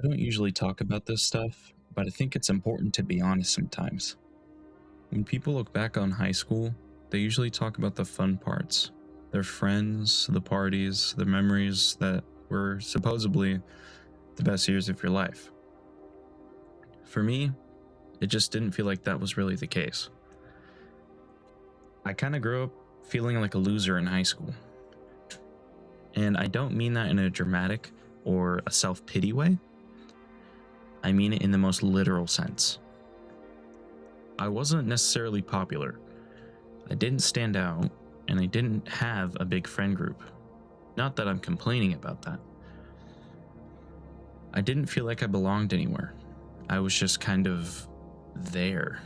I don't usually talk about this stuff, but I think it's important to be honest sometimes. When people look back on high school, they usually talk about the fun parts, their friends, the parties, the memories that were supposedly the best years of your life. For me, it just didn't feel like that was really the case. I kind of grew up feeling like a loser in high school. And I don't mean that in a dramatic or a self pity way. I mean it in the most literal sense. I wasn't necessarily popular. I didn't stand out, and I didn't have a big friend group. Not that I'm complaining about that. I didn't feel like I belonged anywhere. I was just kind of there.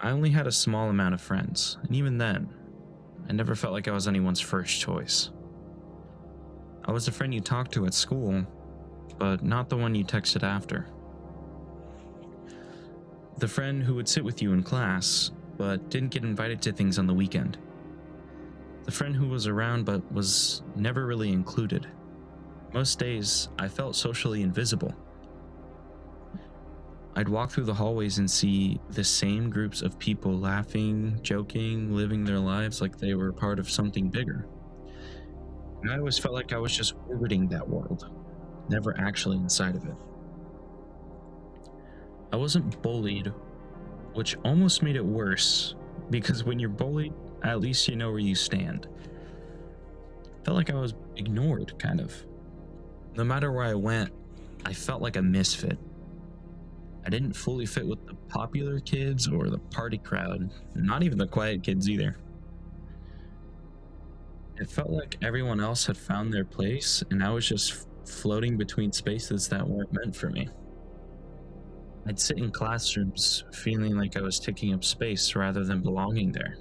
I only had a small amount of friends, and even then, I never felt like I was anyone's first choice. I was the friend you talked to at school, but not the one you texted after. The friend who would sit with you in class, but didn't get invited to things on the weekend. The friend who was around but was never really included. Most days, I felt socially invisible. I'd walk through the hallways and see the same groups of people laughing, joking, living their lives like they were part of something bigger. And I always felt like I was just orbiting that world, never actually inside of it. I wasn't bullied, which almost made it worse, because when you're bullied, at least you know where you stand. Felt like I was ignored, kind of. No matter where I went, I felt like a misfit. I didn't fully fit with the popular kids or the party crowd, not even the quiet kids either. It felt like everyone else had found their place, and I was just floating between spaces that weren't meant for me. I'd sit in classrooms feeling like I was taking up space rather than belonging there.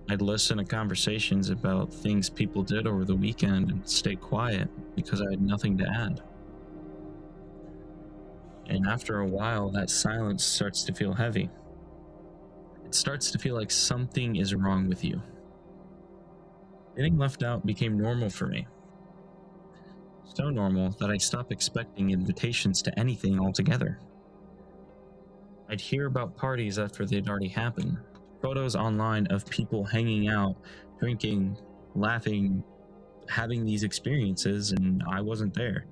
I'd listen to conversations about things people did over the weekend and stay quiet because I had nothing to add. And after a while, that silence starts to feel heavy. It starts to feel like something is wrong with you. Getting left out became normal for me. So normal that I stopped expecting invitations to anything altogether. I'd hear about parties after they'd already happened, photos online of people hanging out, drinking, laughing, having these experiences, and I wasn't there.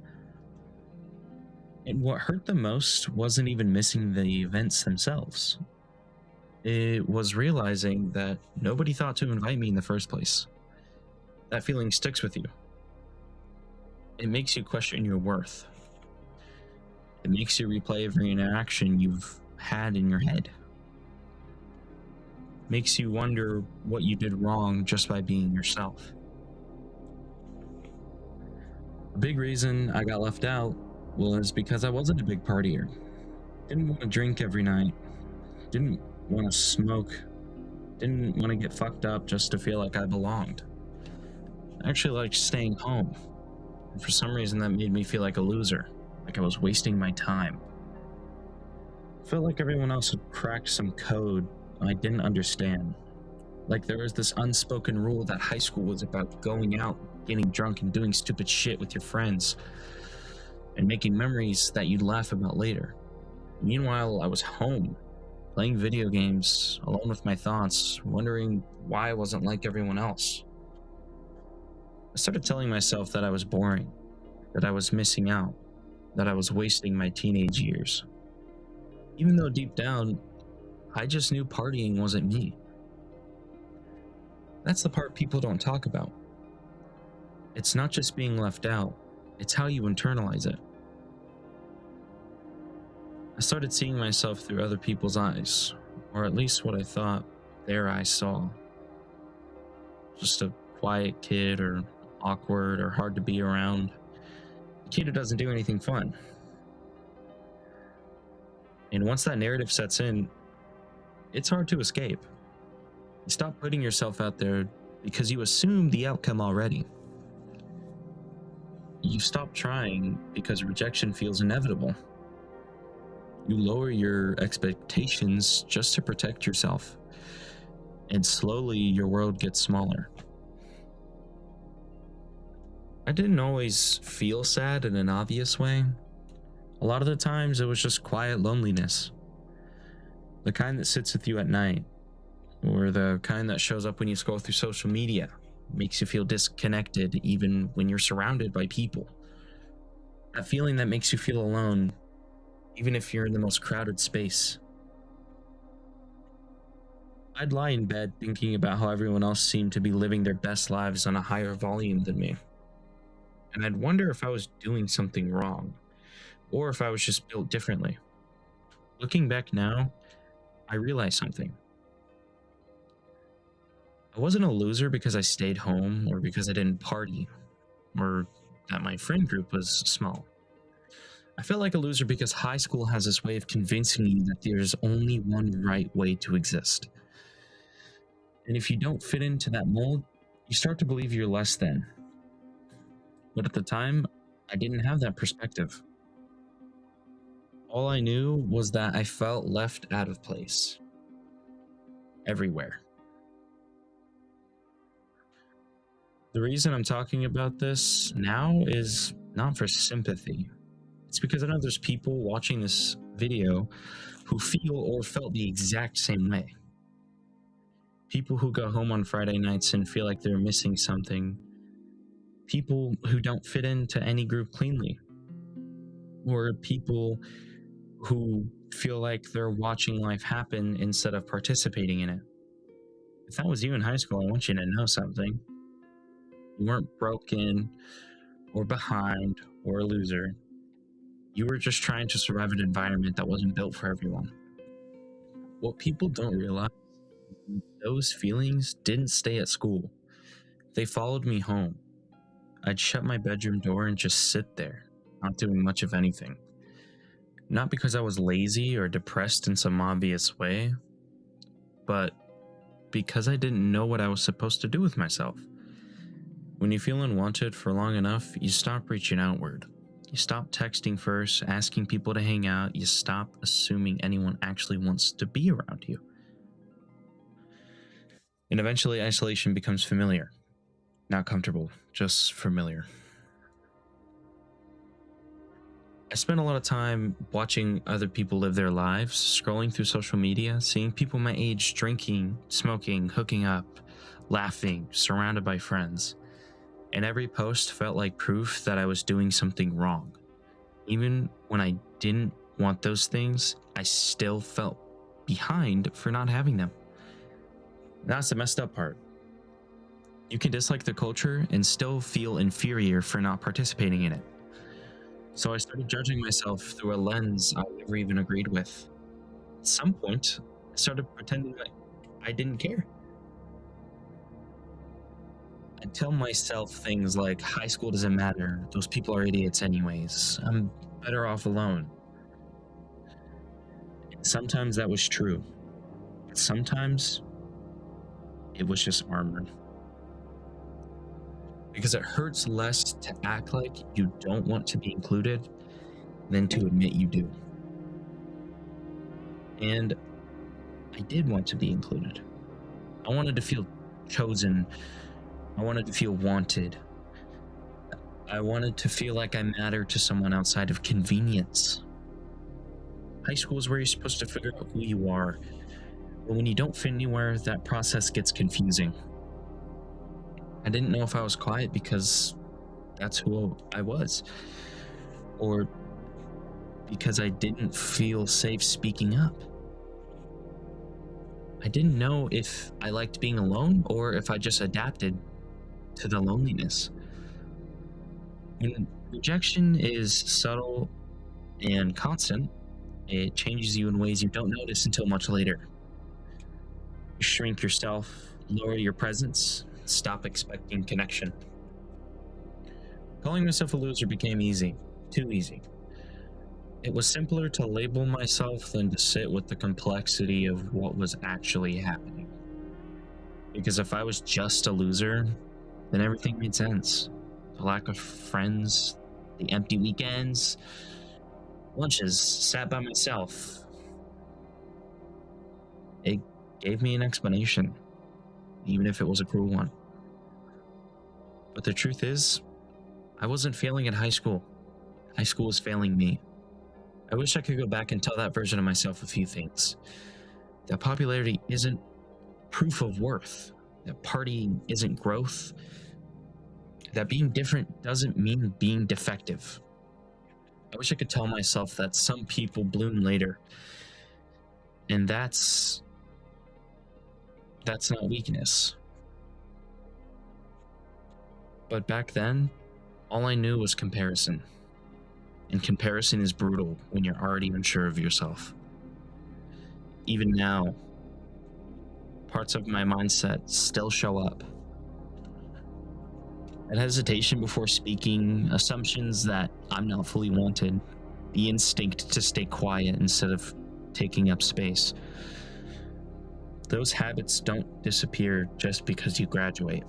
And what hurt the most wasn't even missing the events themselves. It was realizing that nobody thought to invite me in the first place. That feeling sticks with you. It makes you question your worth. It makes you replay every interaction you've had in your head. Makes you wonder what you did wrong just by being yourself. A big reason I got left out was because I wasn't a big partier. Didn't want to drink every night. Didn't want to smoke. Didn't want to get fucked up just to feel like I belonged. I actually liked staying home. And for some reason that made me feel like a loser, like I was wasting my time. Felt like everyone else had cracked some code I didn't understand. Like there was this unspoken rule that high school was about going out, getting drunk, and doing stupid shit with your friends, and making memories that you'd laugh about later. Meanwhile, I was home, playing video games, alone with my thoughts, wondering why I wasn't like everyone else. I started telling myself that I was boring, that I was missing out, that I was wasting my teenage years. Even though deep down, I just knew partying wasn't me. That's the part people don't talk about. It's not just being left out, it's how you internalize it. I started seeing myself through other people's eyes, or at least what I thought their eyes saw. Just a quiet kid, or awkward, or hard to be around. A kid who doesn't do anything fun. And once that narrative sets in, it's hard to escape. You stop putting yourself out there because you assume the outcome already. You stop trying because rejection feels inevitable. You lower your expectations just to protect yourself, and slowly your world gets smaller. I didn't always feel sad in an obvious way. A lot of the times it was just quiet loneliness. The kind that sits with you at night, or the kind that shows up when you scroll through social media, makes you feel disconnected even when you're surrounded by people. That feeling that makes you feel alone, even if you're in the most crowded space. I'd lie in bed thinking about how everyone else seemed to be living their best lives on a higher volume than me. And I'd wonder if I was doing something wrong, or if I was just built differently. Looking back now, I realized something. I wasn't a loser because I stayed home, or because I didn't party, or that my friend group was small. I felt like a loser because high school has this way of convincing you that there's only one right way to exist. And if you don't fit into that mold, you start to believe you're less than. But at the time, I didn't have that perspective. All I knew was that I felt left out of place. Everywhere. The reason I'm talking about this now is not for sympathy. It's because I know there's people watching this video who feel or felt the exact same way. People who go home on Friday nights and feel like they're missing something. People who don't fit into any group cleanly. Or people who feel like they're watching life happen instead of participating in it. If that was you in high school, I want you to know something. You weren't broken or behind or a loser. You were just trying to survive an environment that wasn't built for everyone. What people don't realize, those feelings didn't stay at school. They followed me home. I'd shut my bedroom door and just sit there, not doing much of anything. Not because I was lazy or depressed in some obvious way, but because I didn't know what I was supposed to do with myself. When you feel unwanted for long enough, you stop reaching outward. You stop texting first, asking people to hang out. You stop assuming anyone actually wants to be around you. And eventually, isolation becomes familiar. Not comfortable, just familiar. I spent a lot of time watching other people live their lives, scrolling through social media, seeing people my age drinking, smoking, hooking up, laughing, surrounded by friends. And every post felt like proof that I was doing something wrong. Even when I didn't want those things, I still felt behind for not having them. That's the messed up part. You can dislike the culture and still feel inferior for not participating in it. So I started judging myself through a lens I never even agreed with. At some point, I started pretending like I didn't care. I'd tell myself things like, high school doesn't matter, those people are idiots anyways, I'm better off alone. And sometimes that was true. But sometimes it was just armor. Because it hurts less to act like you don't want to be included than to admit you do. And I did want to be included. I wanted to feel chosen. I wanted to feel wanted. I wanted to feel like I mattered to someone outside of convenience. High school is where you're supposed to figure out who you are. But when you don't fit anywhere, that process gets confusing. I didn't know if I was quiet because that's who I was, or because I didn't feel safe speaking up. I didn't know if I liked being alone or if I just adapted to the loneliness. And rejection is subtle and constant. It changes you in ways you don't notice until much later. You shrink yourself, lower your presence, stop expecting connection. Calling myself a loser became easy, too easy. It was simpler to label myself than to sit with the complexity of what was actually happening. Because if I was just a loser, then everything made sense. The lack of friends, the empty weekends, lunches sat by myself. It gave me an explanation, even if it was a cruel one. But the truth is, I wasn't failing at high school. High school was failing me. I wish I could go back and tell that version of myself a few things. That popularity isn't proof of worth. That partying isn't growth. That being different doesn't mean being defective. I wish I could tell myself that some people bloom later. And that's not weakness. But back then, all I knew was comparison. And comparison is brutal when you're already unsure of yourself. Even now, parts of my mindset still show up. That hesitation before speaking, assumptions that I'm not fully wanted, the instinct to stay quiet instead of taking up space. Those habits don't disappear just because you graduate.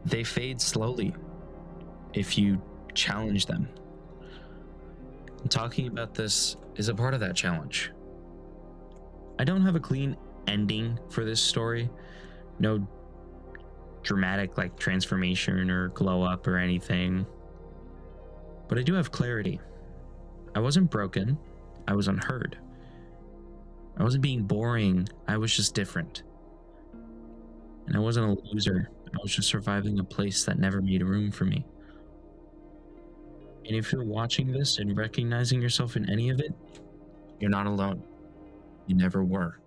They fade slowly if you challenge them. And talking about this is a part of that challenge. I don't have a clean ending for this story. No dramatic transformation or glow up or anything. But I do have clarity. I wasn't broken. I was unheard. I wasn't being boring. I was just different. And I wasn't a loser. I was just surviving a place that never made room for me. And if you're watching this and recognizing yourself in any of it, you're not alone. You never were.